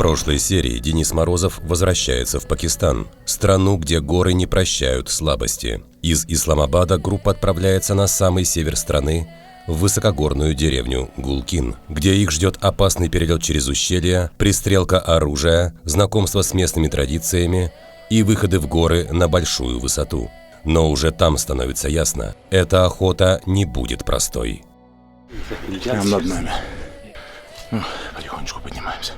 прошлой серии Денис Морозов возвращается в Пакистан, страну, где горы не прощают слабости. Из Исламабада группа отправляется на самый север страны, в высокогорную деревню Гулкин, где их ждет опасный перелет через ущелья, пристрелка оружия, знакомство с местными традициями и выходы в горы на большую высоту. Но уже там становится ясно, эта охота не будет простой. Прямо над нами. Потихонечку поднимаемся.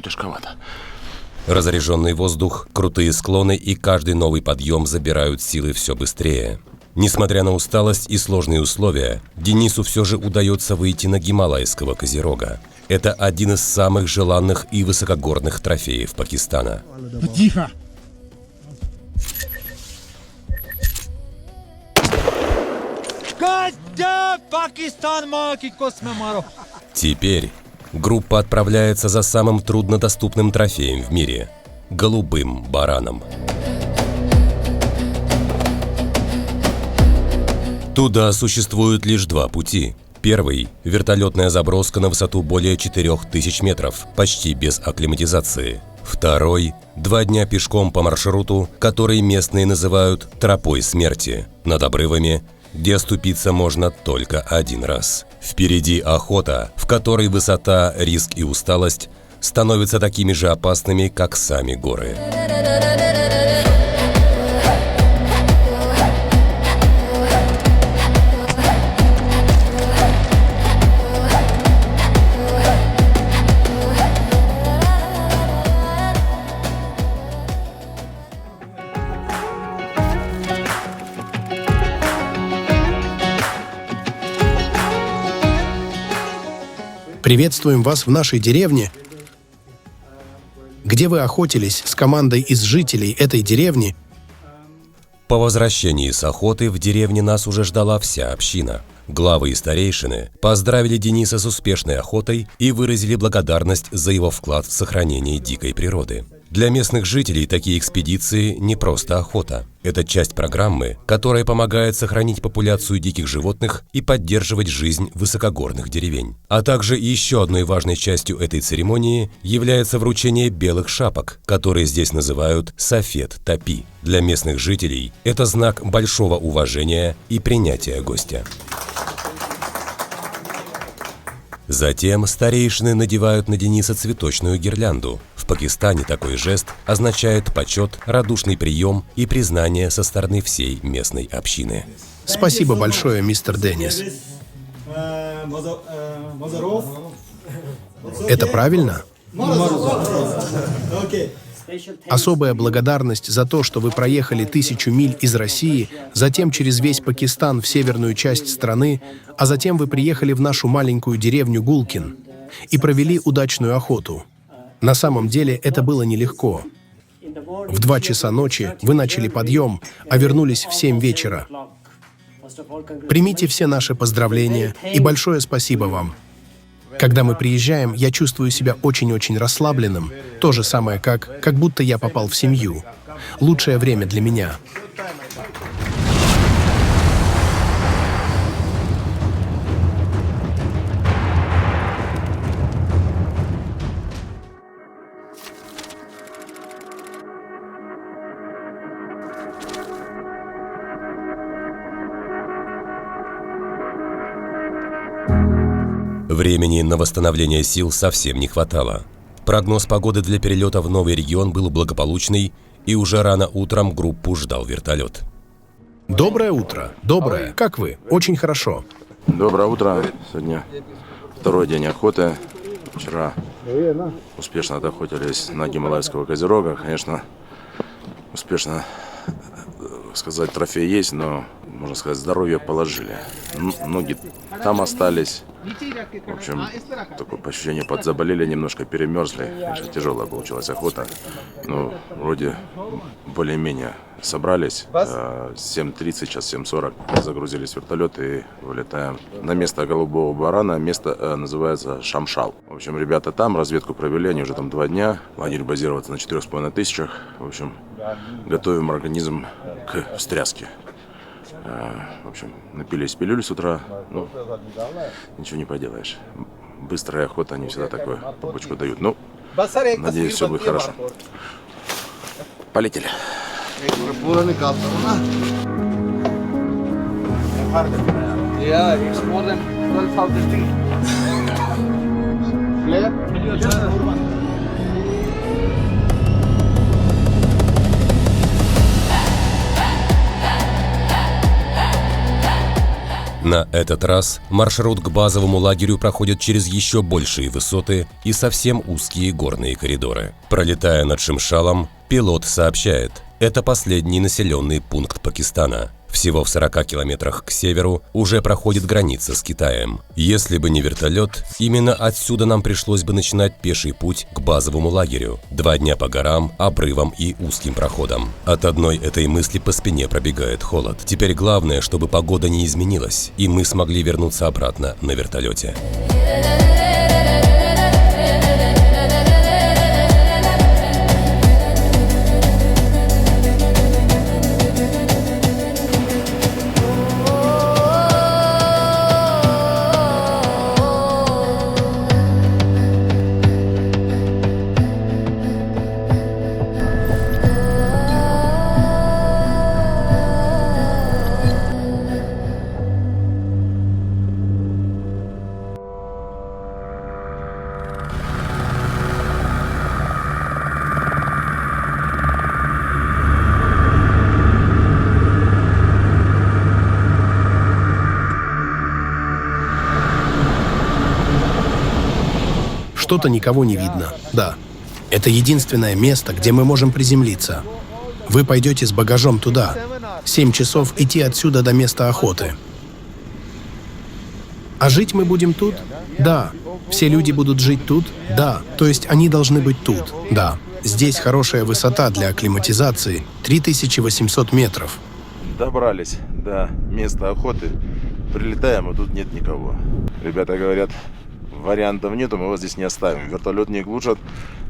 Тяжковато. Разряженный воздух, крутые склоны и каждый новый подъем забирают силы все быстрее. Несмотря на усталость и сложные условия, Денису все же удается выйти на гималайского козерога. Это один из самых желанных и высокогорных трофеев Пакистана. Тихо! Теперь группа отправляется за самым труднодоступным трофеем в мире – голубым бараном. Туда существует лишь два пути. Первый – вертолетная заброска на высоту более 4000 метров, почти без акклиматизации. Второй – 2 дня пешком по маршруту, который местные называют «тропой смерти», над обрывами, где оступиться можно только один раз. Впереди охота, в которой высота, риск и усталость становятся такими же опасными, как сами горы. Приветствуем вас в нашей деревне, где вы охотились с командой из жителей этой деревни. По возвращении с охоты в деревне нас уже ждала вся община. Главы и старейшины поздравили Дениса с успешной охотой и выразили благодарность за его вклад в сохранение дикой природы. Для местных жителей такие экспедиции не просто охота. Это часть программы, которая помогает сохранить популяцию диких животных и поддерживать жизнь высокогорных деревень. А также еще одной важной частью этой церемонии является вручение белых шапок, которые здесь называют «сафед-тапи». Для местных жителей это знак большого уважения и принятия гостя. Затем старейшины надевают на Дениса цветочную гирлянду. В Пакистане такой жест означает почет, радушный прием и признание со стороны всей местной общины. Спасибо большое, мистер Деннис. Это правильно? Особая благодарность за то, что вы проехали 1000 миль из России, затем через весь Пакистан в северную часть страны, а затем вы приехали в нашу маленькую деревню Гулкин и провели удачную охоту. На самом деле это было нелегко. В 2 часа ночи вы начали подъем, а вернулись в 7 вечера. Примите все наши поздравления и большое спасибо вам. Когда мы приезжаем, я чувствую себя очень-очень расслабленным. То же самое, как будто я попал в семью. Лучшее время для меня. Времени на восстановление сил совсем не хватало. Прогноз погоды для перелета в новый регион был благополучный, и уже рано утром группу ждал вертолет. Доброе утро. Доброе. Как вы? Очень хорошо. Доброе утро. Сегодня 2-й день охоты. Вчера успешно отохотились на гималайского козерога. Конечно, успешно сказать, трофей есть, но, можно сказать, здоровье положили. Ноги там остались. В общем, такое ощущение, подзаболели, немножко перемерзли. Конечно, тяжелая получилась охота. Но вроде более-менее собрались. 7:30, сейчас 7:40. Загрузились в вертолет и вылетаем на место голубого барана. Место называется Шамшал. В общем, ребята там разведку провели, они уже там 2 дня. Лагерь базироваться на 4500. В общем, готовим организм к встряске. В общем, напились пилюли с утра, ну, ничего не поделаешь. быстрая охота, они всегда такую побочку дают. Ну, надеюсь, все будет хорошо. Полетели. Yeah, it's more than 12,000 feet. На этот раз маршрут к базовому лагерю проходит через еще большие высоты и совсем узкие горные коридоры. Пролетая над Шимшалом, пилот сообщает, это последний населенный пункт Пакистана. Всего в 40 километрах к северу уже проходит граница с Китаем. Если бы не вертолет, именно отсюда нам пришлось бы начинать пеший путь к базовому лагерю. 2 дня по горам, обрывам и узким проходам. От одной этой мысли по спине пробегает холод. Теперь главное, чтобы погода не изменилась, и мы смогли вернуться обратно на вертолете. Что-то никого не видно. Да. Это единственное место, где мы можем приземлиться. Вы пойдете с багажом туда. 7 часов идти отсюда до места охоты. А жить мы будем тут? Да. Все люди будут жить тут? Да. То есть они должны быть тут? Да. Здесь хорошая высота для акклиматизации. 3800 метров. Добрались до места охоты. Прилетаем, а тут нет никого. Ребята говорят, вариантов нету, мы вас здесь не оставим. Вертолет не глушат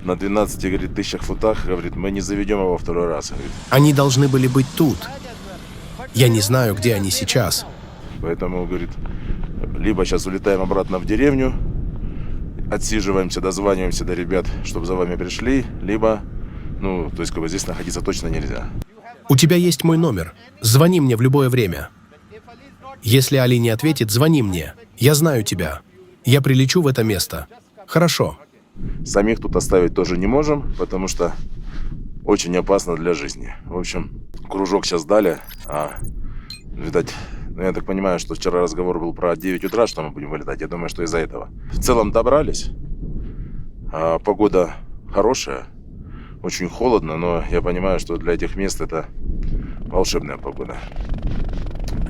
на 12, говорит, тысячах футах. Говорит, мы не заведем его второй раз. Говорит. Они должны были быть тут. Я не знаю, где они сейчас. Поэтому, говорит, либо сейчас улетаем обратно в деревню, отсиживаемся, дозваниваемся до ребят, чтобы за вами пришли, либо, ну, то есть, как бы здесь находиться точно нельзя. У тебя есть мой номер. Звони мне в любое время. Если Али не ответит, звони мне. Я знаю тебя. Я прилечу в это место. Хорошо. Самих тут оставить тоже не можем, потому что очень опасно для жизни. В общем, кружок сейчас дали, видать, ну, я так понимаю, что вчера разговор был про 9 утра, что мы будем вылетать. Я думаю, что из-за этого. В целом добрались. Погода хорошая, очень холодно, но я понимаю, что для этих мест это волшебная погода.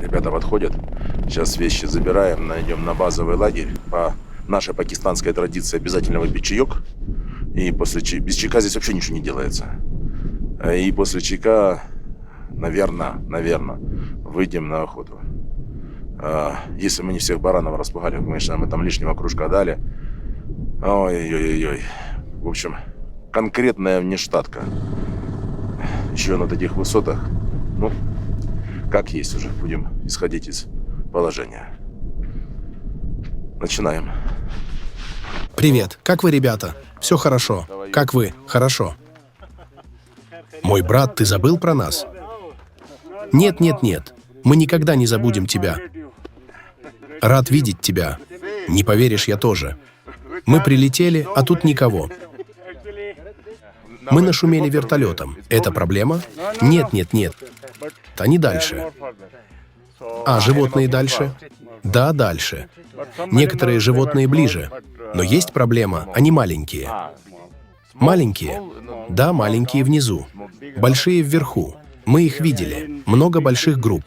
Ребята подходят. Сейчас вещи забираем, найдем на базовый лагерь. По нашей пакистанской традиции обязательно выпить чаек. И после без чайка здесь вообще ничего не делается. И после чайка, наверное, выйдем на охоту. Если мы не всех баранов распугали, конечно, мы там лишнего кружка дали. Ой-ой-ой. В общем, конкретная внештатка. Еще на таких высотах. Ну, как есть уже. Будем исходить из положения. Начинаем. Привет. Как вы, ребята? Все хорошо. Как вы? Хорошо. Мой брат, ты забыл про нас? Нет. Мы никогда не забудем тебя. Рад видеть тебя. Не поверишь, я тоже. Мы прилетели, а тут никого. Мы нашумели вертолетом. Это проблема? Нет. Они дальше. Животные дальше? Да, дальше. Некоторые животные ближе. Но есть проблема, они маленькие. Маленькие? Да, маленькие внизу. Большие вверху. Мы их видели. Много больших групп.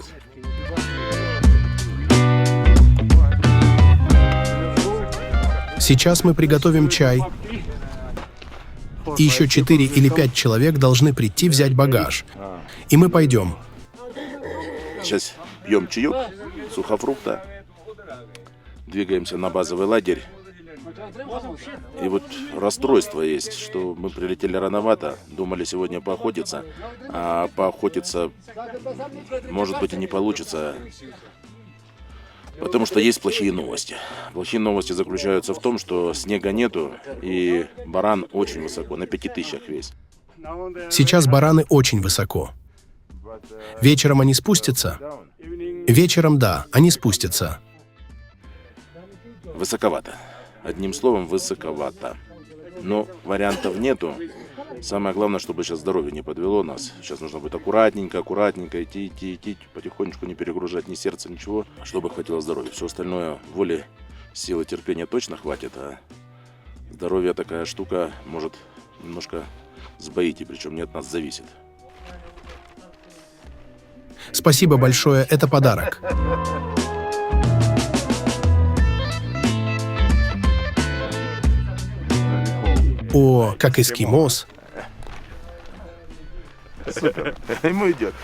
Сейчас мы приготовим чай. И еще 4 или 5 человек должны прийти взять багаж. И мы пойдем. Сейчас пьем чаек, сухофрукта. Двигаемся на базовый лагерь. И вот расстройство есть, что мы прилетели рановато, думали сегодня поохотиться, а поохотиться, может быть, и не получится. Потому что есть плохие новости. Плохие новости заключаются в том, что снега нету, и баран очень высоко, на 5000 весь. Сейчас бараны очень высоко. Вечером они спустятся? Вечером, да, они спустятся. Высоковато. Одним словом, высоковато. Но вариантов нету. Самое главное, чтобы сейчас здоровье не подвело нас. Сейчас нужно будет аккуратненько идти, потихонечку не перегружать ни сердце, ничего, чтобы хватило здоровья. Все остальное, воли, силы, терпения точно хватит, а здоровье такая штука может немножко сбоить, и причем не от нас зависит. Спасибо большое, это подарок. О, как эскимос. Супер. Ему идет.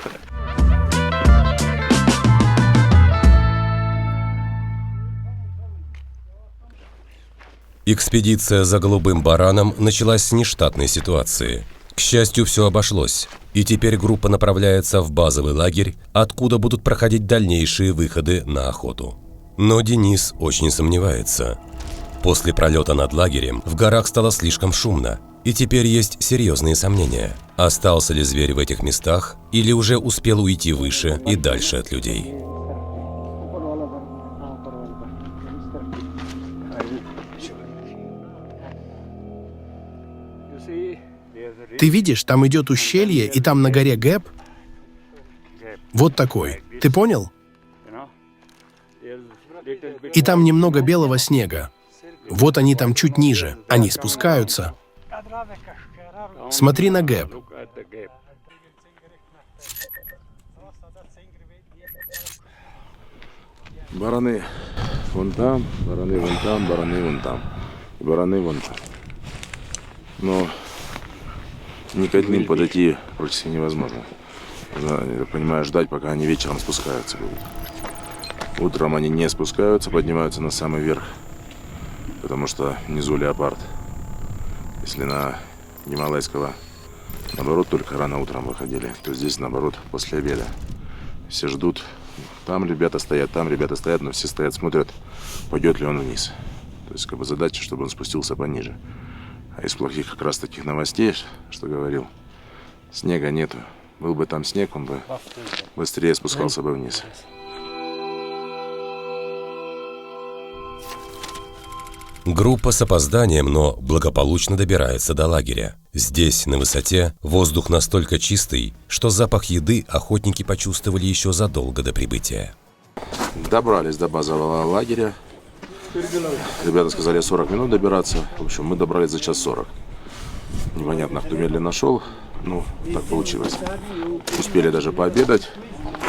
Экспедиция за голубым бараном началась с нештатной ситуации. К счастью, все обошлось, и теперь группа направляется в базовый лагерь, откуда будут проходить дальнейшие выходы на охоту. Но Денис очень сомневается. После пролета над лагерем в горах стало слишком шумно, и теперь есть серьезные сомнения, остался ли зверь в этих местах или уже успел уйти выше и дальше от людей. Ты видишь, там идет ущелье, и там на горе Гэп. Вот такой. Ты понял? И там немного белого снега. Вот они там чуть ниже. Они спускаются. Смотри на Гэп. Бараны вон там, бараны вон там, бараны вон там. И бараны вон там. Но ни к одним подойти практически невозможно. Я понимаю, ждать, пока они вечером спускаются будут. Утром они не спускаются, поднимаются на самый верх. Потому что внизу леопард. Если на Гималайского, наоборот, только рано утром выходили, то здесь, наоборот, после обеда. Все ждут. Там ребята стоят, но все стоят, смотрят, пойдет ли он вниз. То есть, как бы задача, чтобы он спустился пониже. А из плохих как раз таких новостей, что говорил, снега нету. Был бы там снег, он бы быстрее спускался бы вниз. Группа с опозданием, но благополучно добирается до лагеря. Здесь, на высоте, воздух настолько чистый, что запах еды охотники почувствовали еще задолго до прибытия. Добрались до базового лагеря. Ребята сказали 40 минут добираться. В общем, мы добрались за час 40. Непонятно, кто медленно шел. Ну, так получилось. Успели даже пообедать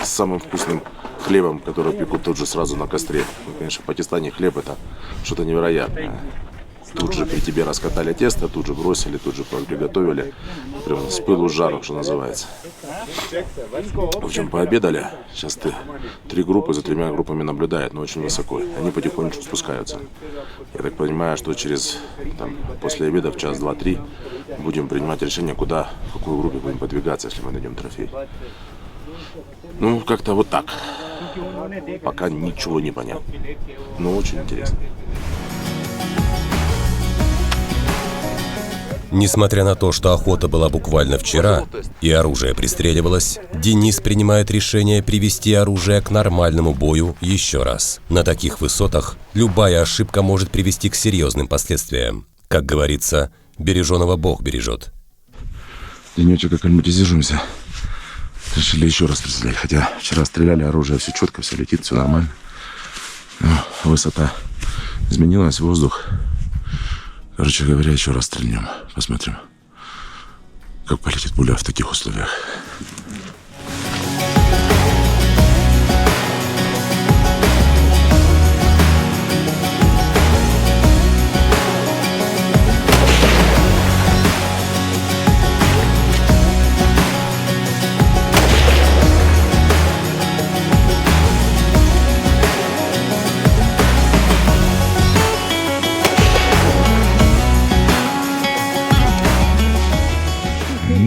с самым вкусным хлебом, который пекут тут же сразу на костре. Ну, конечно, в Пакистане хлеб — это что-то невероятное. Тут же при тебе раскатали тесто, тут же бросили, тут же приготовили. Прям с пылу с жару, что называется. В общем, пообедали. Сейчас 3 группы за 3 группами наблюдают, но очень высоко. Они потихонечку спускаются. Я так понимаю, что через, после обеда в час, 2, 3 будем принимать решение, куда, в какую группу будем подвигаться, если мы найдем трофей. Ну, как-то вот так. Пока ничего не понятно. Но очень интересно. Несмотря на то, что охота была буквально вчера и оружие пристреливалось, Денис принимает решение привести оружие к нормальному бою еще раз. На таких высотах любая ошибка может привести к серьезным последствиям. Как говорится, береженого Бог бережет. Денечек акклиматизируемся. Решили еще раз стрелять. Хотя вчера стреляли, оружие все четко, все летит, все нормально. Но высота изменилась, воздух. Короче говоря, еще раз стрельнем. Посмотрим, как полетит пуля в таких условиях.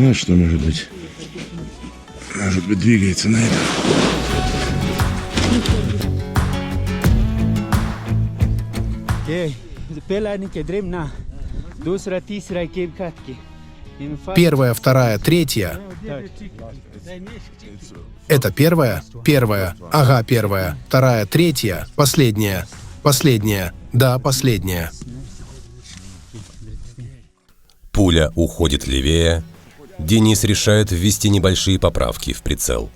Ну, что может быть? Может быть, двигается на это. Первая, вторая, третья. Это первая, первая, ага, первая, вторая, третья, последняя, последняя, да, последняя. Пуля уходит левее. Денис решает ввести небольшие поправки в прицел.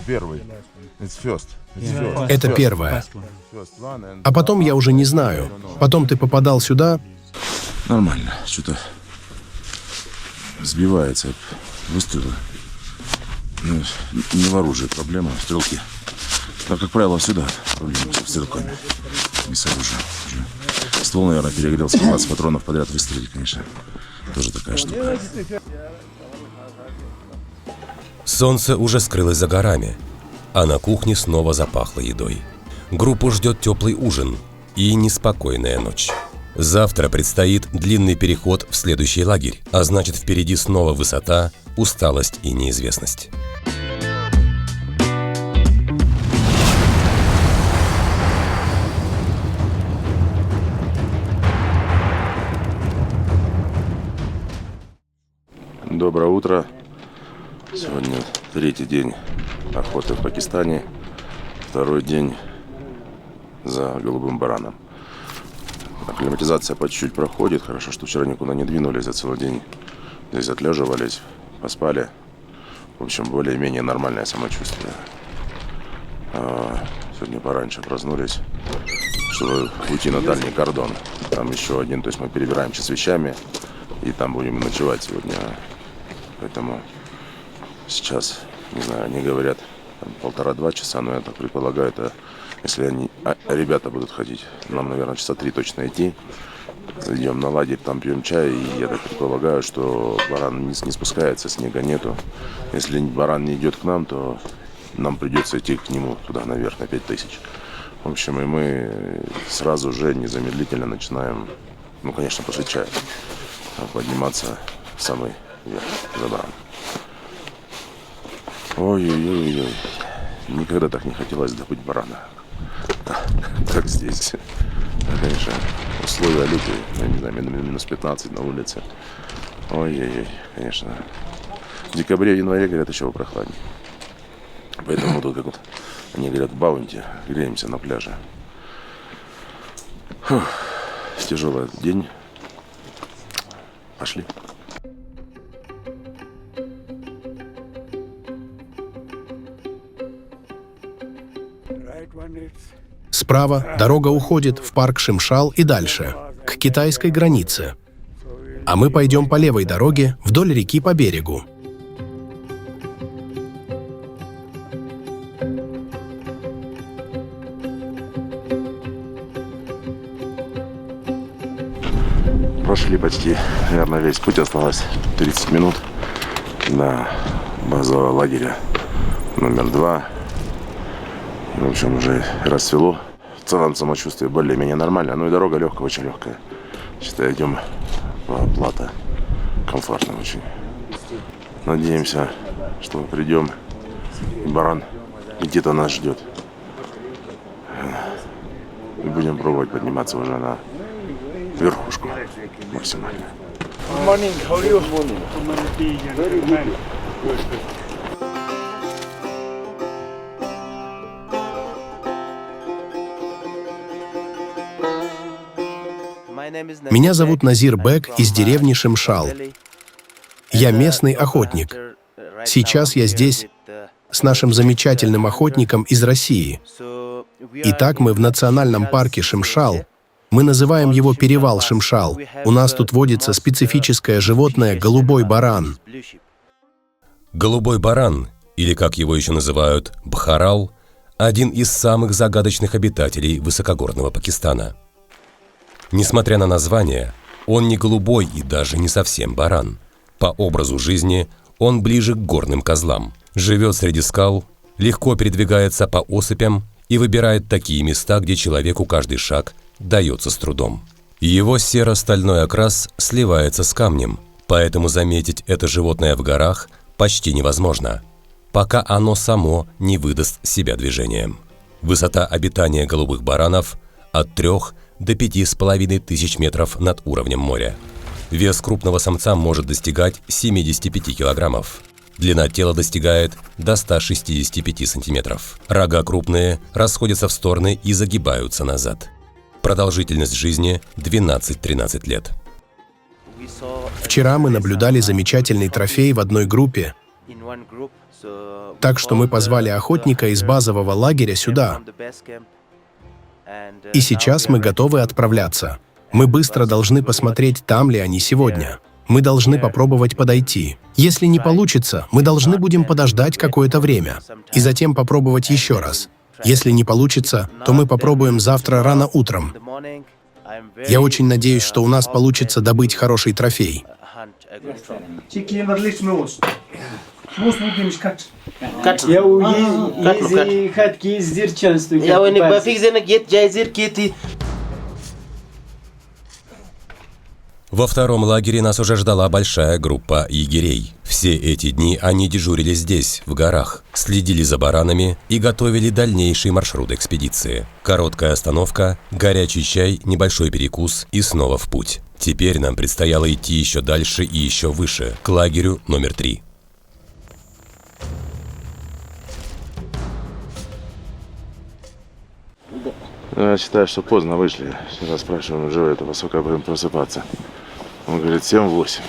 Первый. Это первая. А потом я уже не знаю. Потом ты попадал сюда. Нормально. Что-то сбивается. Выстрелы. Ну, не в оружии проблема, в стрелке. Но, как правило, всегда проблема со стрелками. Не с оружием. Ствол, наверное, перегрелся. 20 патронов подряд выстрелить, конечно. Тоже такая штука. Солнце уже скрылось за горами, а на кухне снова запахло едой. Группу ждет теплый ужин и неспокойная ночь. Завтра предстоит длинный переход в следующий лагерь, а значит, впереди снова высота, усталость и неизвестность. Доброе утро. Сегодня третий день охоты в Пакистане. Второй день за голубым бараном. Акклиматизация по чуть-чуть проходит. Хорошо, что вчера никуда не двинулись, за целый день здесь отлеживались, поспали. В общем, более-менее нормальное самочувствие. Сегодня пораньше проснулись, чтобы уйти на дальний кордон. Там еще один, то есть мы перебираемся с вещами, и там будем ночевать сегодня. Поэтому сейчас, не знаю, они говорят 1,5-2 часа, но я так предполагаю, это если ребята будут ходить, нам, наверное, часа 3 точно идти. Зайдем на лагерь, там пьем чай, и я так предполагаю, что баран не спускается, снега нету. Если баран не идет к нам, то нам придется идти к нему туда наверх на 5000. В общем, и мы сразу же незамедлительно начинаем, ну, конечно, после чая, подниматься в самый верх за бараном. Ой-ой-ой-ой. Никогда так не хотелось добыть барана, как здесь. Конечно, условия лютые, я не знаю, минус 15 на улице. Ой-ой-ой, конечно. В декабре, январе, говорят, еще прохладнее. Поэтому тут, как вот они говорят, в Баунти греемся на пляже. Фух, тяжелый день. Пошли. Справа дорога уходит в парк Шимшал и дальше, к китайской границе. А мы пойдем по левой дороге вдоль реки по берегу. Прошли почти, наверное, весь путь, осталось 30 минут до базового лагеря номер 2. В общем, уже рассвело. В целом самочувствие более-менее нормально. Ну и дорога легкая, очень легкая. Считай, идем по плато. Комфортно очень. Надеемся, что мы придем, и баран где-то нас ждет. И будем пробовать подниматься уже на верхушку максимально. Меня зовут Назир Бек из деревни Шимшал. Я местный охотник. Сейчас я здесь с нашим замечательным охотником из России. Итак, мы в национальном парке Шимшал. Мы называем его перевал Шимшал. У нас тут водится специфическое животное голубой баран. Голубой баран, или как его еще называют, бхарал, один из самых загадочных обитателей высокогорного Пакистана. Несмотря на название, он не голубой и даже не совсем баран. По образу жизни он ближе к горным козлам. Живет среди скал, легко передвигается по осыпям и выбирает такие места, где человеку каждый шаг дается с трудом. Его серо-стальной окрас сливается с камнем, поэтому заметить это животное в горах почти невозможно, пока оно само не выдаст себя движением. Высота обитания голубых баранов от 3 до 5,5 тысяч метров над уровнем моря. Вес крупного самца может достигать 75 килограммов. Длина тела достигает до 165 сантиметров. Рога крупные, расходятся в стороны и загибаются назад. Продолжительность жизни 12-13 лет. Вчера мы наблюдали замечательный трофей в одной группе, так что мы позвали охотника из базового лагеря сюда. И сейчас мы готовы отправляться. Мы быстро должны посмотреть, там ли они сегодня. Мы должны попробовать подойти. Если не получится, мы должны будем подождать какое-то время и затем попробовать еще раз. Если не получится, то мы попробуем завтра рано утром. Я очень надеюсь, что у нас получится добыть хороший трофей. Во втором лагере нас уже ждала большая группа егерей. Все эти дни они дежурили здесь, в горах, следили за баранами и готовили дальнейший маршрут экспедиции. Короткая остановка, горячий чай, небольшой перекус и снова в путь. Теперь нам предстояло идти еще дальше и еще выше, к лагерю номер 3. Я считаю, что поздно вышли. Вчера спрашиваем Джоя, во сколько будем просыпаться. Он говорит, 7-8.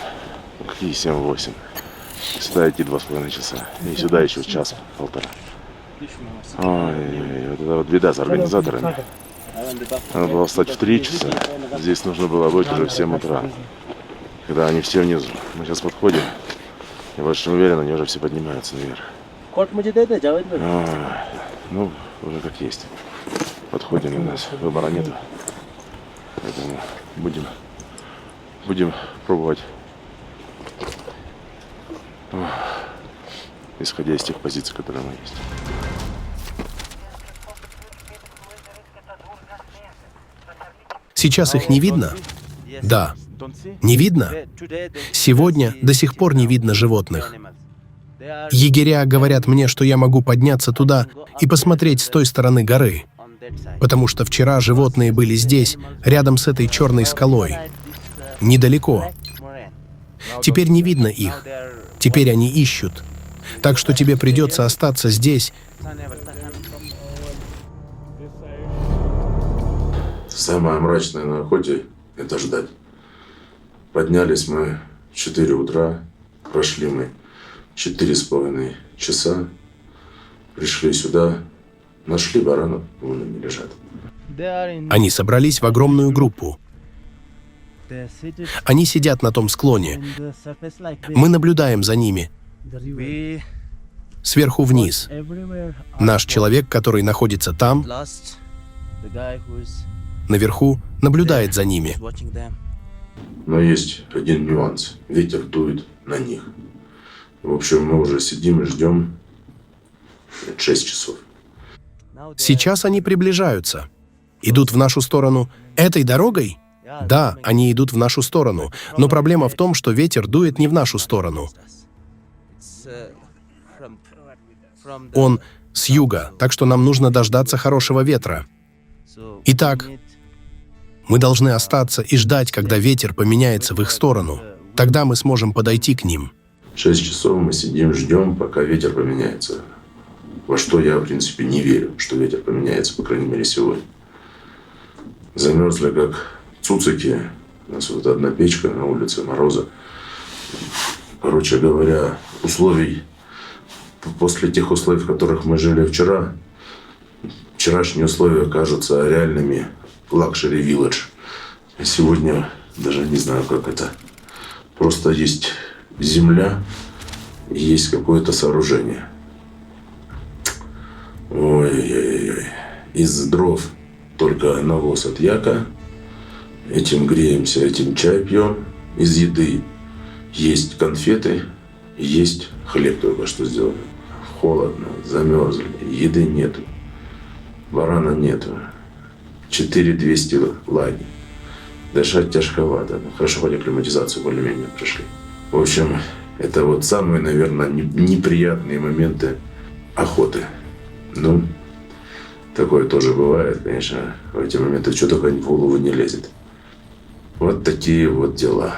Какие 7-8? Сюда идти 2,5 часа. И сюда еще час-полтора. Ой, вот это вот беда с организаторами. Надо было встать в 3 часа. Здесь нужно было быть уже в 7 утра. Когда они все внизу. Мы сейчас подходим. Я больше уверен, они уже все поднимаются наверх. Ну, уже как есть. Подходим, у нас выбора нету. Поэтому будем пробовать, исходя из тех позиций, которые у нас есть. Сейчас их не видно? Да. Не видно? Сегодня до сих пор не видно животных. Егеря говорят мне, что я могу подняться туда и посмотреть с той стороны горы. Потому что вчера животные были здесь, рядом с этой черной скалой. Недалеко. Теперь не видно их. Теперь они ищут. Так что тебе придется остаться здесь. Самое мрачное на охоте – это ждать. Поднялись мы в 4 утра, прошли мы 4,5 часа, пришли сюда, нашли баранов, вон они лежат. Они собрались в огромную группу. Они сидят на том склоне. Мы наблюдаем за ними. Сверху вниз. Наш человек, который находится там, наверху, наблюдает за ними. Но есть один нюанс. Ветер дует на них. В общем, мы уже сидим и ждем 6 часов. Сейчас они приближаются. Идут в нашу сторону. Этой дорогой? Да, они идут в нашу сторону. Но проблема в том, что ветер дует не в нашу сторону. Он с юга, так что нам нужно дождаться хорошего ветра. Итак, мы должны остаться и ждать, когда ветер поменяется в их сторону. Тогда мы сможем подойти к ним. 6 часов мы сидим, ждем, пока ветер поменяется. Во что я, в принципе, не верю, что ветер поменяется, по крайней мере, сегодня. Замерзли, как цуцики. У нас вот одна печка на улице, мороза. Короче говоря, после тех условий, в которых мы жили вчера, вчерашние условия кажутся реальными лакшери вилледж. Сегодня даже не знаю, как это. Просто есть земля, есть какое-то сооружение. Ой-ой-ой. Из дров только навоз от яка. Этим греемся, этим чай пьем. Из еды есть конфеты, есть хлеб только что сделали. холодно, замерзли, еды нету, барана нету, 4200 лаги. Дышать тяжковато. Хорошо, хоть акклиматизацию более-менее прошли. В общем, это вот самые, наверное, неприятные моменты охоты. Ну, такое тоже бывает, конечно. В эти моменты что только в голову не лезет. Вот такие вот дела.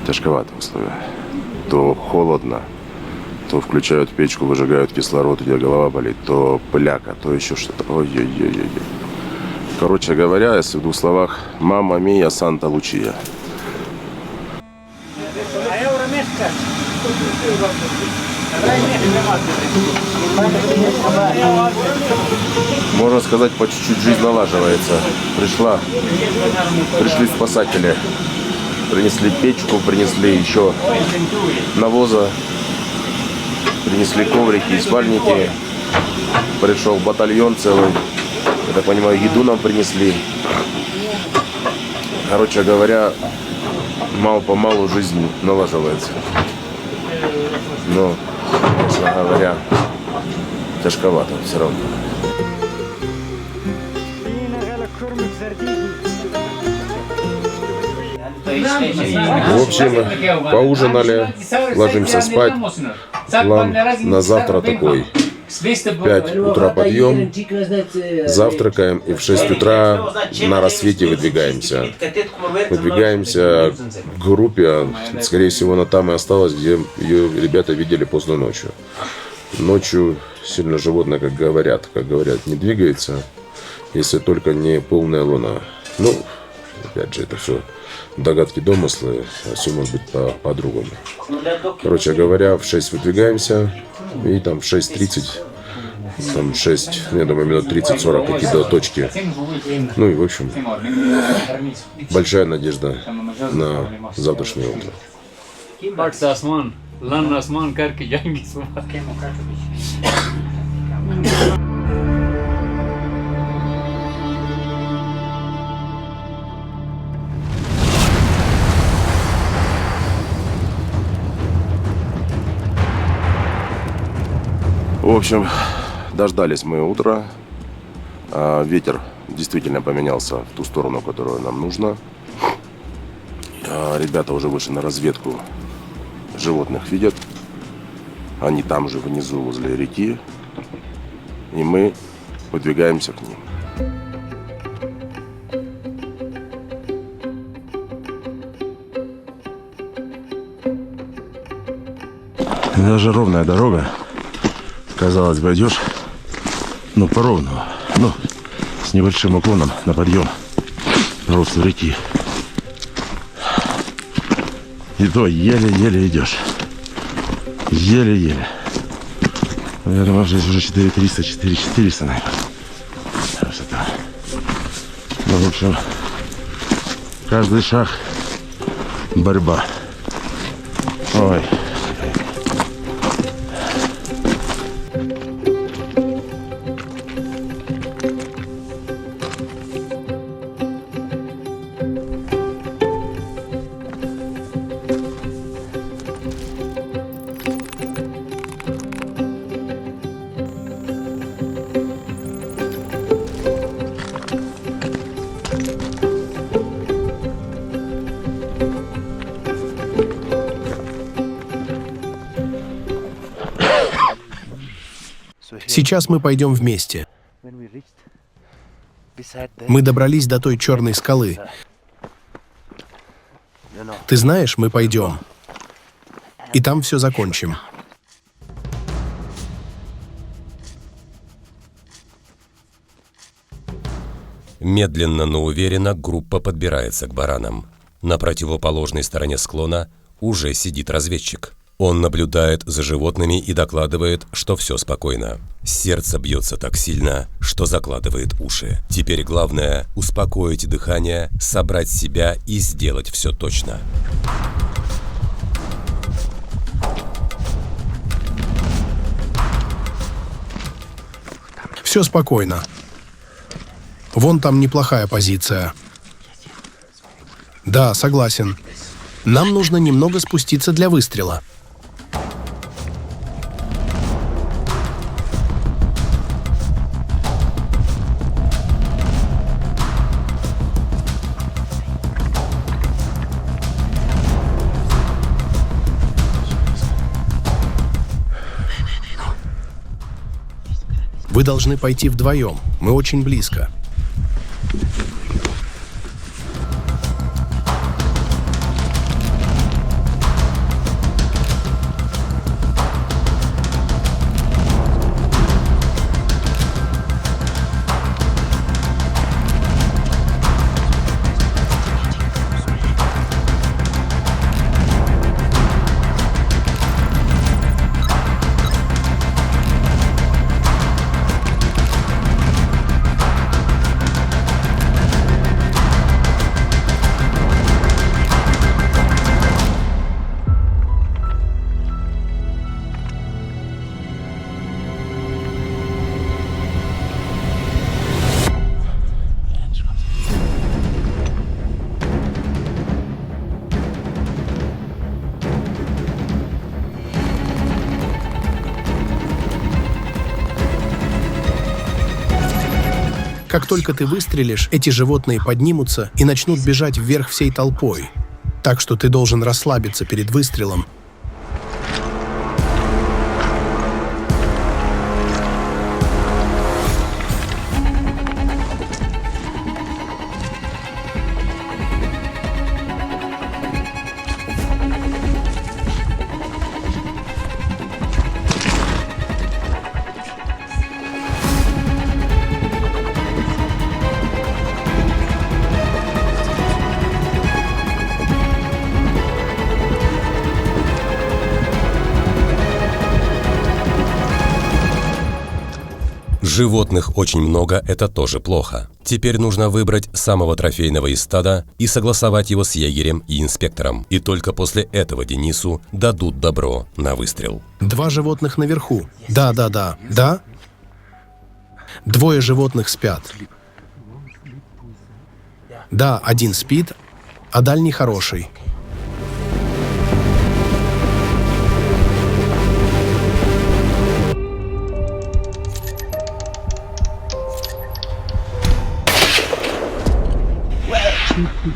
Тяжковато условия. То холодно, то включают печку, выжигают кислород, где голова болит, то пыляка, то еще что-то. Ой-ой-ой-ой. Короче говоря, если в двух словах, мамма мия, Санта Лучия. Можно сказать, по чуть-чуть жизнь налаживается. Пришли спасатели. Принесли печку, принесли еще навоза, принесли коврики и спальники. Пришел батальон целый. Я так понимаю, еду нам принесли. Короче говоря, мало-помалу жизнь налаживается. Но, честно говоря, тяжковато все равно. В общем, поужинали, ложимся спать. План на завтра такой. В 5 утра подъем, завтракаем и в 6 утра на рассвете выдвигаемся. Выдвигаемся к группе, скорее всего, она там и осталась, где ее ребята видели поздно ночью. Ночью сильно животное, как говорят, не двигается, если только не полная луна. Ну, опять же, это все догадки, домыслы, а все может быть по-другому. Короче говоря, в 6 выдвигаемся, и там в 6:30, там 6, я думаю, минут 30-40 какие-то точки. Ну и, в общем, большая надежда на завтрашнее утро. В общем, дождались мы утра. Ветер действительно поменялся в ту сторону, которую нам нужно. Ребята уже вышли на разведку. Животных видят. Они там же внизу, возле реки. И мы выдвигаемся к ним. Даже ровная дорога. Казалось бы, идешь, ну, по ровному, ну, с небольшим уклоном на подъем по руслу реки. И то еле-еле идешь. Еле-еле. Я думаю, здесь уже 4300, 4400, наверное. Красота. Ну, в общем, каждый шаг борьба. Ой. Сейчас мы пойдем вместе. Мы добрались до той черной скалы. Ты знаешь, мы пойдем. И там все закончим. Медленно, но уверенно группа подбирается к баранам. На противоположной стороне склона уже сидит разведчик. Он наблюдает за животными и докладывает, что все спокойно. Сердце бьется так сильно, что закладывает уши. Теперь главное – успокоить дыхание, собрать себя и сделать все точно. Все спокойно. Вон там неплохая позиция. Да, согласен. Нам нужно немного спуститься для выстрела. Вы должны пойти вдвоем. Мы очень близко. Как только ты выстрелишь, эти животные поднимутся и начнут бежать вверх всей толпой. Так что ты должен расслабиться перед выстрелом. Животных очень много, это тоже плохо. Теперь нужно выбрать самого трофейного из стада и согласовать его с егерем и инспектором. И только после этого Денису дадут добро на выстрел. 2 животных наверху. Да. Двое животных спят. Да, 1 спит, а дальний хороший.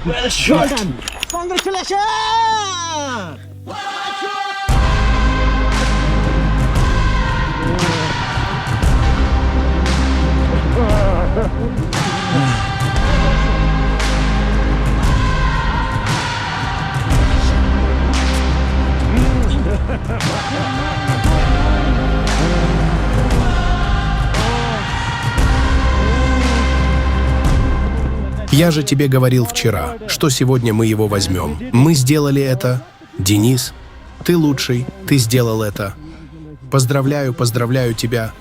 Well shot! Congratulations! Я же тебе говорил вчера, что сегодня мы его возьмем. Мы сделали это. Денис, ты лучший, ты сделал это. Поздравляю тебя.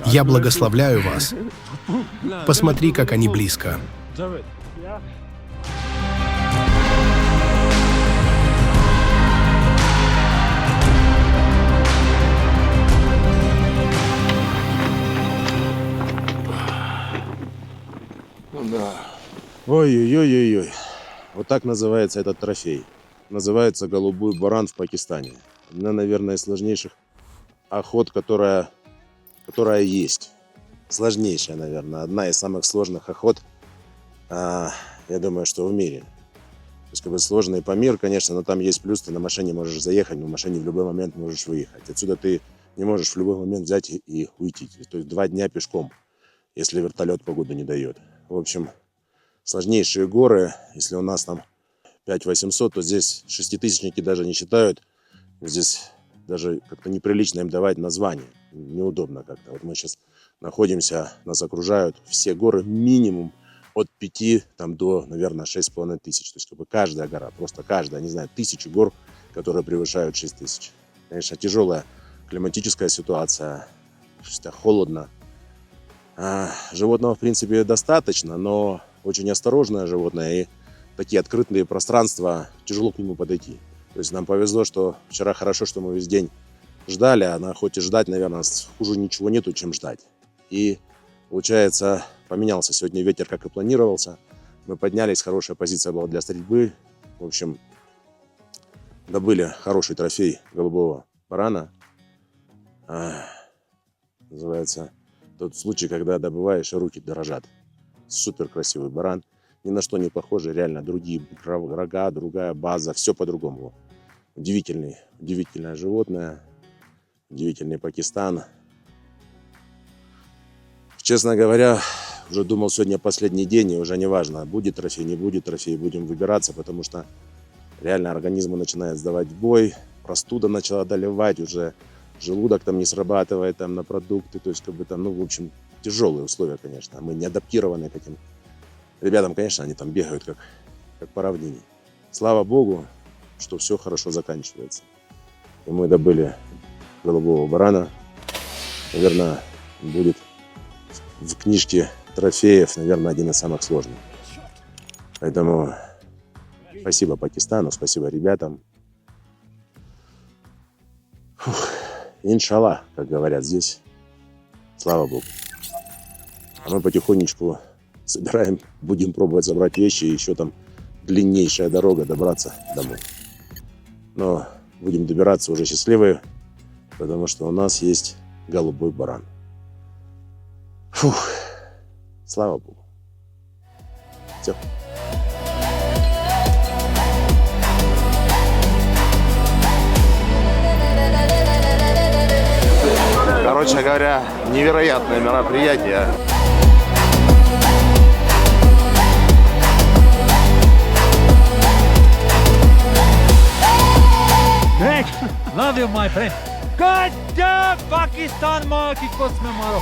Я благословляю вас. Посмотри, как они близко. Ой-ой-ой-ой-ой. Вот так называется этот трофей. Называется голубой баран в Пакистане. Одна, наверное, из сложнейших охот, которая есть. Сложнейшая, наверное. Одна из самых сложных охот, я думаю, что в мире. То есть, как бы сложный по миру, конечно, но там есть плюс. Ты на машине можешь заехать, но в машине в любой момент можешь выехать. Отсюда ты не можешь в любой момент взять и уйти. То есть 2 дня пешком, если вертолет погоду не дает. В общем, сложнейшие горы. Если у нас там 5800, то здесь шеститысячники даже не считают. Здесь даже как-то неприлично им давать название. Неудобно как-то. Вот мы сейчас находимся, нас окружают все горы минимум от 5 до, наверное, 6,5 тысяч. То есть как бы каждая гора, просто каждая, не знаю, 1000 гор, которые превышают 6000. Конечно, тяжелая климатическая ситуация. Холодно. Животного, в принципе, достаточно, но очень осторожное животное, и такие открытые пространства, тяжело к нему подойти. То есть нам повезло, что вчера хорошо, что мы весь день ждали, а на охоте ждать, наверное, хуже ничего нету, чем ждать. И, получается, поменялся сегодня ветер, как и планировался. Мы поднялись, хорошая позиция была для стрельбы. В общем, добыли хороший трофей голубого барана. Называется тот случай, когда добываешь, и руки дрожат. Супер красивый баран. Ни на что не похожий, реально другие рога, другая база, все по-другому. Удивительное животное, удивительный Пакистан. Честно говоря, уже думал, сегодня последний день, и уже не важно, будет трофей, не будет трофей, будем выбираться, потому что реально организму начинает сдавать бой, простуда начала одолевать, уже желудок там не срабатывает там, на продукты, то есть как бы там, ну, в общем, тяжелые условия, конечно. Мы не адаптированы к этим ребятам, конечно, они там бегают как по равнине. Слава Богу, что все хорошо заканчивается. И мы добыли голубого барана. Наверное, будет в книжке трофеев, наверное, один из самых сложных. Поэтому спасибо Пакистану, спасибо ребятам. Иншаллах, как говорят здесь. Слава Богу. А мы потихонечку собираем, будем пробовать забрать вещи, и еще там длиннейшая дорога добраться домой. Но будем добираться уже счастливые, потому что у нас есть голубой баран. Фух, слава Богу. Все. Короче говоря, невероятное мероприятие. Greg, love you, my friend. Good job, Pakistan, Marky Kosme Maro.